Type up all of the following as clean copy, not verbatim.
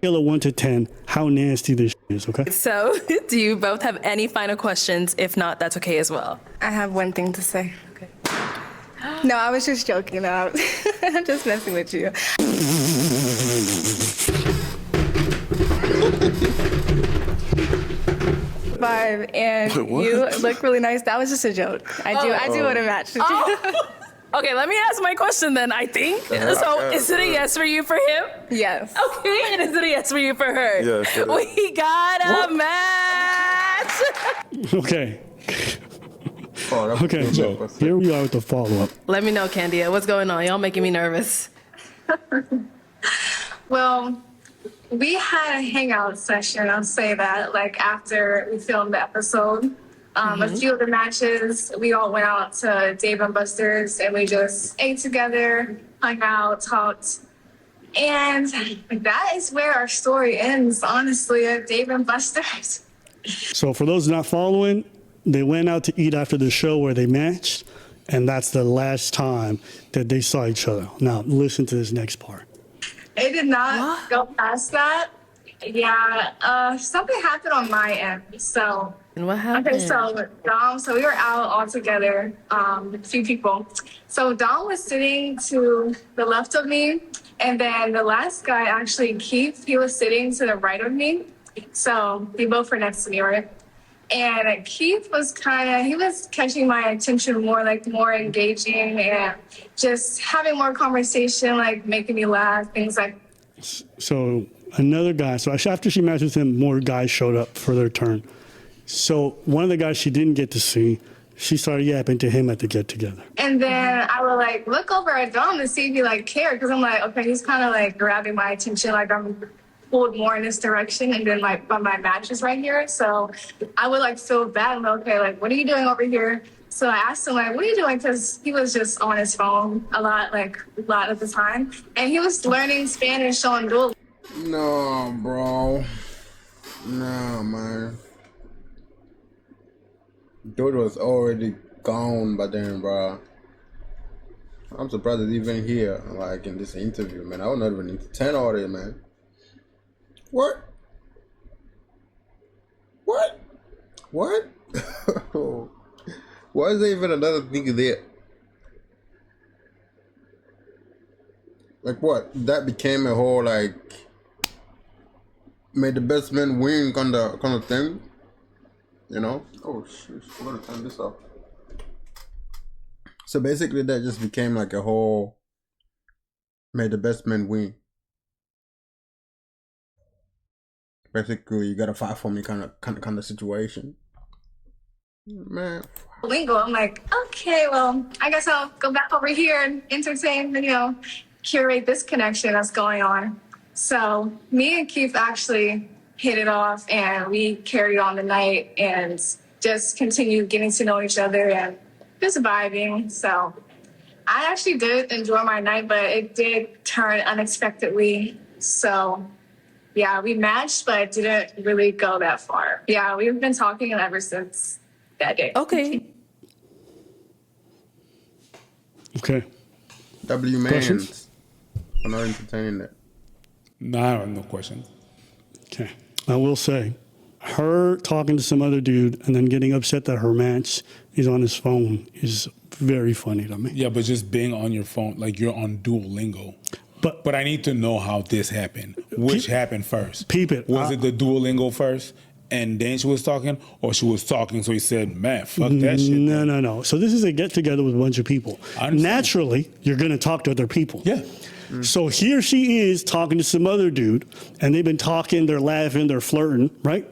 scale of 1 to 10, how nasty this is, okay? So, do you both have any final questions? If not, that's okay as well. I have one thing to say. Okay. No, I was just joking. No, I'm just messing with you. Vibe, and you look really nice. That was just a joke. I do want to match with you. Okay, let me ask my question then, I think. So, is it a yes for you for him? Yes. Okay, and is it a yes for you for her? Yes. We got a match! Okay. Oh, Okay, so here we are with the follow-up. Let me know, Candia, what's going on? Y'all making me nervous. Well, we had a hangout session, I'll say that, like after we filmed the episode. A few of the matches, we all went out to Dave and Buster's and we just ate together, hung out, talked. And that is where our story ends, honestly, at Dave and Buster's. So for those not following, they went out to eat after the show where they matched, and that's the last time that they saw each other. Now, listen to this next part. It did not go past that. Yeah, something happened on my end, so... And what happened? Okay, so Dom, so we were out all together, a few people. So Dom was sitting to the left of me, and then the last guy, actually, Keith, he was sitting to the right of me. So they both were next to me, right? And Keith was he was catching my attention more, like more engaging and just having more conversation, like making me laugh, things like. So another guy, so after she matched with him, more guys showed up for their turn. So one of the guys she didn't get to see, she started yapping to him at the get-together. And then I would like look over at Dom to see if he like cared, because I'm like, okay, he's kind of like grabbing my attention, like I'm pulled more in this direction, and then like my match is right here. So I would like feel bad. I'm like, okay, like what are you doing over here? So I asked him like, what are you doing? Because he was just on his phone a lot of the time, and he was learning Spanish on Duolingo. No, bro. No, man. Dude was already gone by then, bro. I'm surprised he's even here, like in this interview, man. I would not even entertain all this, man. What? What? What? Why is there even another thing there? Like what? That became a whole like made the best man win kind of thing, you know? Oh shit! I'm gonna turn this off. So basically, that just became like a whole made the best man win. Basically, you gotta fight for me kind of situation. Man. I'm like, okay, well, I guess I'll go back over here and entertain and, curate this connection that's going on. So me and Keith actually hit it off, and we carried on the night and just continued getting to know each other and just vibing. So I actually did enjoy my night, but it did turn unexpectedly. So yeah, we matched, but it didn't really go that far. Yeah, we've been talking ever since that day. Okay. Okay. W Questions? I'm not entertaining that. No, I have no questions. Okay. I will say, her talking to some other dude and then getting upset that her match is on his phone is very funny to me. Yeah, but just being on your phone, like you're on Duolingo. But I need to know how this happened. Which happened first? Peep it. Was it the Duolingo first, and then she was talking, or she was talking, so he said, man, fuck that shit. No. So this is a get-together with a bunch of people. Naturally, you're going to talk to other people. Yeah. So here she is talking to some other dude, and they've been talking, they're laughing, they're flirting, right?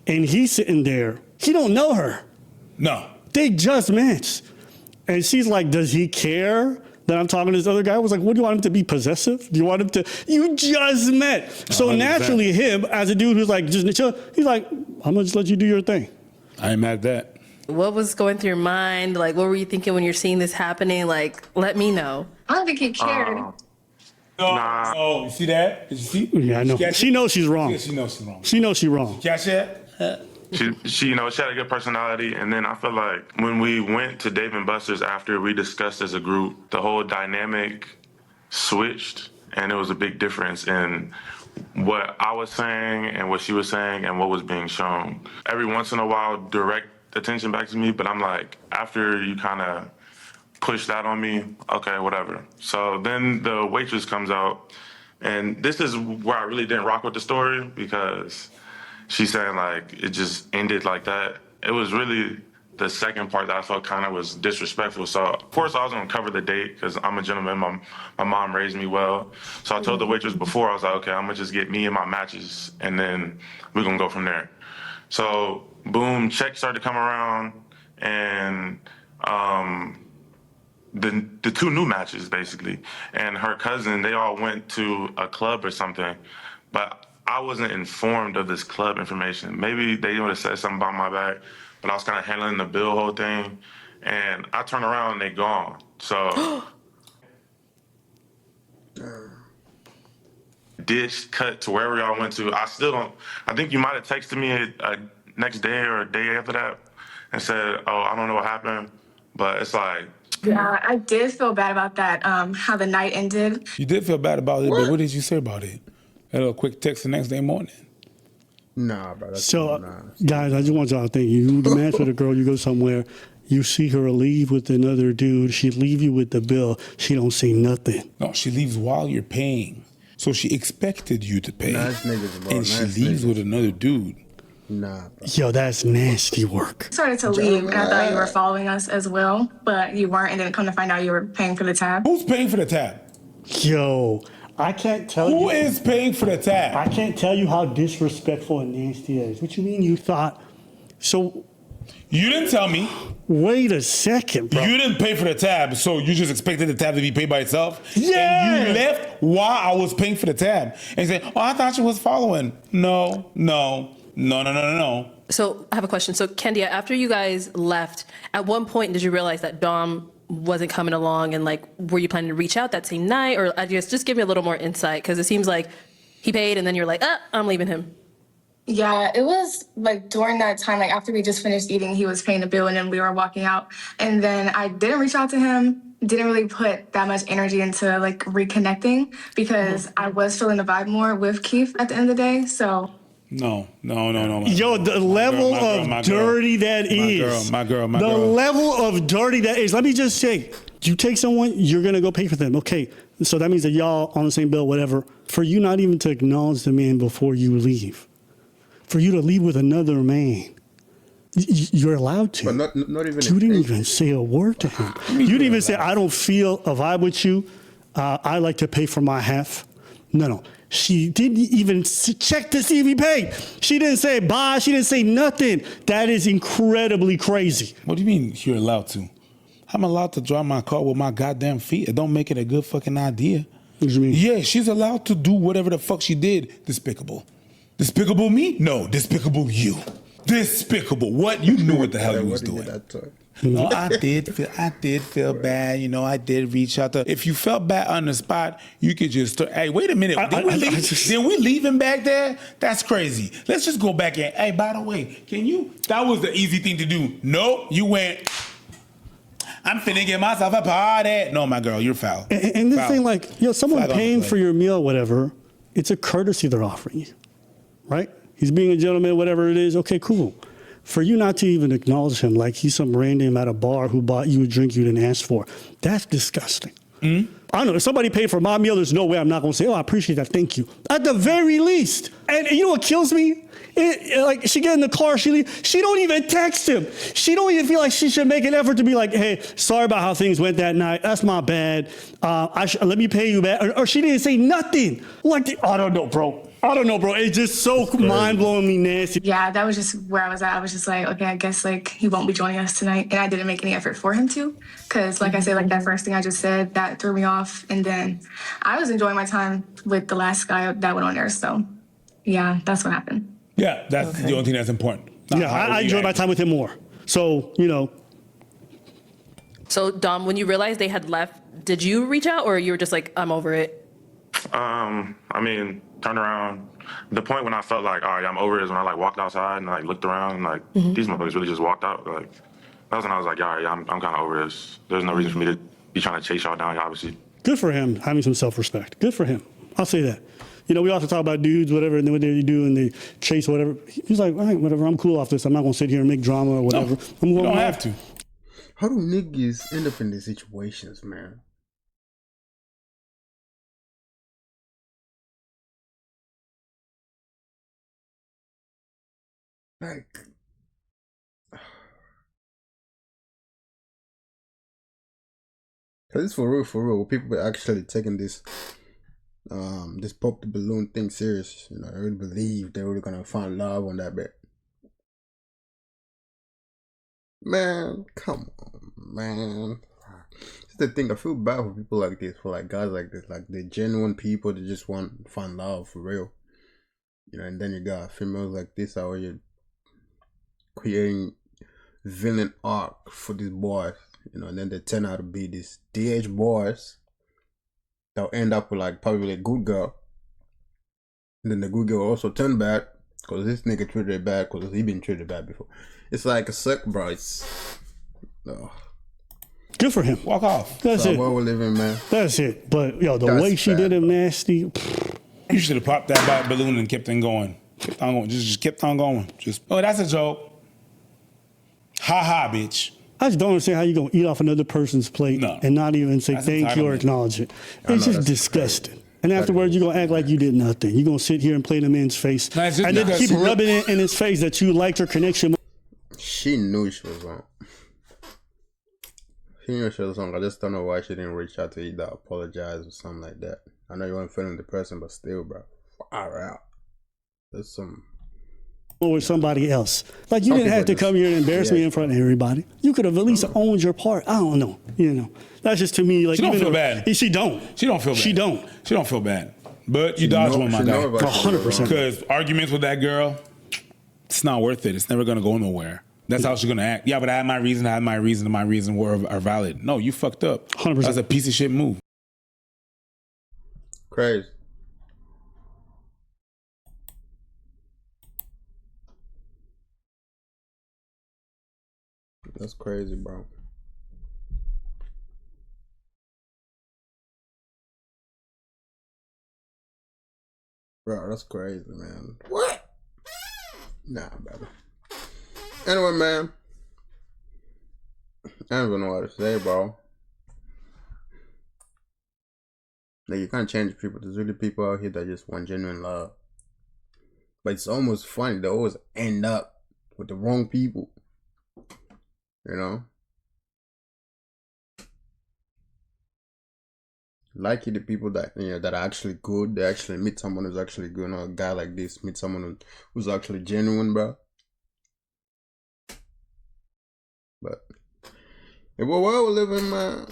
And he's sitting there. He don't know her. No. They just matched. And she's like, does he care that I'm talking to this other guy? I was like, what do you want him to be possessive? Do you want him to, you just met. So 100%. naturally him, as a dude who's like, just chill, he's like, I'm gonna just let you do your thing. I ain't mad at that. What was going through your mind? Like, what were you thinking when you're seeing this happening? Like, let me know. I don't think he cared. No. Oh, you see that? Did you see? Yeah, I know. She knows she's wrong. Yeah, she knows she's wrong. She knows she's wrong. Catch that? She she had a good personality, and then I feel like when we went to Dave and Buster's after we discussed as a group, the whole dynamic switched, and it was a big difference in what I was saying and what she was saying and what was being shown. Every once in a while, direct attention back to me, but I'm like, after you kind of push that on me, okay, whatever. So then the waitress comes out, and this is where I really didn't rock with the story, because she's saying like it just ended like that. It was really the second part that I felt kind of was disrespectful. So of course I was gonna cover the date because I'm a gentleman. My mom raised me well. So I told the waitress before, I was like, okay, I'm gonna just get me and my matches, and then we're gonna go from there. So boom, checks started to come around, and the two new matches basically, and her cousin, they all went to a club or something, but I wasn't informed of this club information. Maybe they would have said something about my back, but I was kind of handling the bill whole thing, and I turn around and they gone. So ditch cut to wherever y'all went to. I still don't. I think you might have texted me next day or a day after that and said, "Oh, I don't know what happened," but it's like. Yeah, I did feel bad about that, how the night ended. You did feel bad about it, but what did you say about it? A little quick text the next day morning. Nah, bro. That's So, nah. guys, I just want y'all to think. You the match with a girl, you go somewhere, you see her leave with another dude, she leave you with the bill, she don't say nothing. No, she leaves while you're paying. So she expected you to pay. Nice niggas, bro. And she Nice leaves niggas. with another dude. Nah, bro. Yo, that's nasty work. Started to leave, and I thought you were following us as well, but you weren't, and then come to find out you were paying for the tab. Who's paying for the tab? Yo, I can't tell Who you. is paying for the tab? I can't tell you how disrespectful and nasty that is. What you mean you thought? So, You didn't tell me. wait a second, bro. You didn't pay for the tab, so you just expected the tab to be paid by itself? Yeah. And you left while I was paying for the tab. And you said, oh, I thought you was following. No. So I have a question. So Kendia, after you guys left, at one point did you realize that Dom wasn't coming along, and like, were you planning to reach out that same night, or I guess just give me a little more insight, because it seems like he paid and then you're like, I'm leaving him. Yeah, it was like during that time, like after we just finished eating, he was paying the bill and then we were walking out. And then I didn't reach out to him, didn't really put that much energy into like reconnecting because I was feeling the vibe more with Keith at the end of the day. So No. Yo, the level of dirty that is. My girl. The level of dirty that is. Let me just say, you take someone, you're going to go pay for them. Okay, so that means that y'all on the same bill, whatever. For you not even to acknowledge the man before you leave. For you to leave with another man. You're allowed to. But not even. You didn't even say a word to him. You didn't even say, I don't feel a vibe with you. I like to pay for my half. No. She didn't even check to see if he paid. She didn't say bye. She didn't say nothing. That is incredibly crazy. What do you mean you're allowed to? I'm allowed to drive my car with my goddamn feet. It don't make it a good fucking idea. What do you mean? Yeah, she's allowed to do whatever the fuck she did. Despicable. Despicable me? No, despicable you. Despicable. What? You knew what the hell you was doing. No, I did feel bad. You know, I did reach out to. If you felt bad on the spot, you could just. Hey, wait a minute. Did we leave him back there? That's crazy. Let's just go back in. Hey, by the way, can you? That was the easy thing to do. Nope, you went. I'm finna get myself a party. No, my girl, you're foul. And this Foul. thing, like, someone Flag on the paying play. for your meal, whatever. It's a courtesy they're offering you, right? He's being a gentleman, whatever it is. Okay, cool. For you not to even acknowledge him like he's some random at a bar who bought you a drink you didn't ask for, that's disgusting. Mm-hmm. I don't know. If somebody paid for my meal, there's no way I'm not going to say, oh, I appreciate that. Thank you. At the very least. And you know what kills me? Like, she get in the car, she leave. She don't even text him. She don't even feel like she should make an effort to be like, hey, sorry about how things went that night. That's my bad. Let me pay you back. Or she didn't say nothing. Like, I don't know, bro. It's just so mind-blowingly nasty. yeah, that was just where I was at. I was just like, okay, I guess like he won't be joining us tonight. And I didn't make any effort for him to. Because like I said, like that first thing I just said, that threw me off. And then I was enjoying my time with the last guy that went on there. So yeah, that's what happened. Yeah, that's the only thing that's important. Not Yeah, how I we enjoy my act. time with him more. So, So Dom, when you realized they had left, did you reach out, or you were just like, I'm over it? I mean, turned around. The point when I felt like, all right, I'm over it is when I like walked outside and like looked around and like these motherfuckers really just walked out. Like that was when I was like, all right, I'm kind of over this. There's no reason for me to be trying to chase y'all down. Obviously, good for him having some self-respect. Good for him. I'll say that. You know, we also talk about dudes, whatever, and then what they do and they chase whatever. He's like, all right, whatever, I'm cool off this. I'm not going to sit here and make drama or whatever. No, you don't have to. How do niggas end up in these situations, man? Like, cause it's for real. People are actually taking this pop the balloon thing serious. You know, I really believe they're really gonna find love on that bit. Man, come on, man. It's the thing. I feel bad for people like this, for like guys like this, like the genuine people that just want to find love for real. You know, and then you got females like this out here creating villain arc for these boys. You know, and then they turn out to be these DH boys that'll end up with like probably a good girl. And then the good girl also turn bad because this nigga treated her bad because he been treated bad before. It's like a circle, bro. It's good for him. Walk off. That's it. Where we're living, man. That's it. But yo, the That's way she bad, did him bro. nasty. You should have popped that balloon and kept on going. Kept on going. Just kept on going. Just, oh, that's a joke. Ha ha, bitch. I just don't understand how you gonna eat off another person's plate and not even say That's thank you or entitlement. acknowledge it. I It's know, just that's disgusting. crazy. And afterwards, you're gonna act like you did nothing. You're gonna sit here and play in the man's face, No, it's just and then because- keep rubbing it in his face that you liked her connection. She knew she was wrong. She knew she was wrong. I just don't know why she didn't reach out to either apologize or something like that. I know you weren't feeling the person, but still, bro. Far out. There's some. With somebody else. Like you Some didn't have to people come here and embarrass me in front of everybody. You could have at least owned your part. I don't know. You know, that's just to me like She don't even feel though- bad. She don't. She don't feel bad. She don't. She don't feel bad. But you dodged one, my She know guy. about she was 100%. wrong. Because arguments with that girl, it's not worth it. It's never gonna go nowhere. That's how she's gonna act. Yeah, but I had my reason. And my reason are valid. No, you fucked up. 100%. That's a piece of shit move. Crazy. That's crazy, bro. Bro, that's crazy, man. What? Nah, brother. Anyway, man. I don't even know what to say, bro. Like, you can't change people. There's really people out here that just want genuine love. But it's almost funny. They always end up with the wrong people. You know? Likely the people that, you know, that are actually good. They actually meet someone who's actually good. You know, a guy like this, meet someone who's actually genuine, bro. But, yeah, well, we're living, man.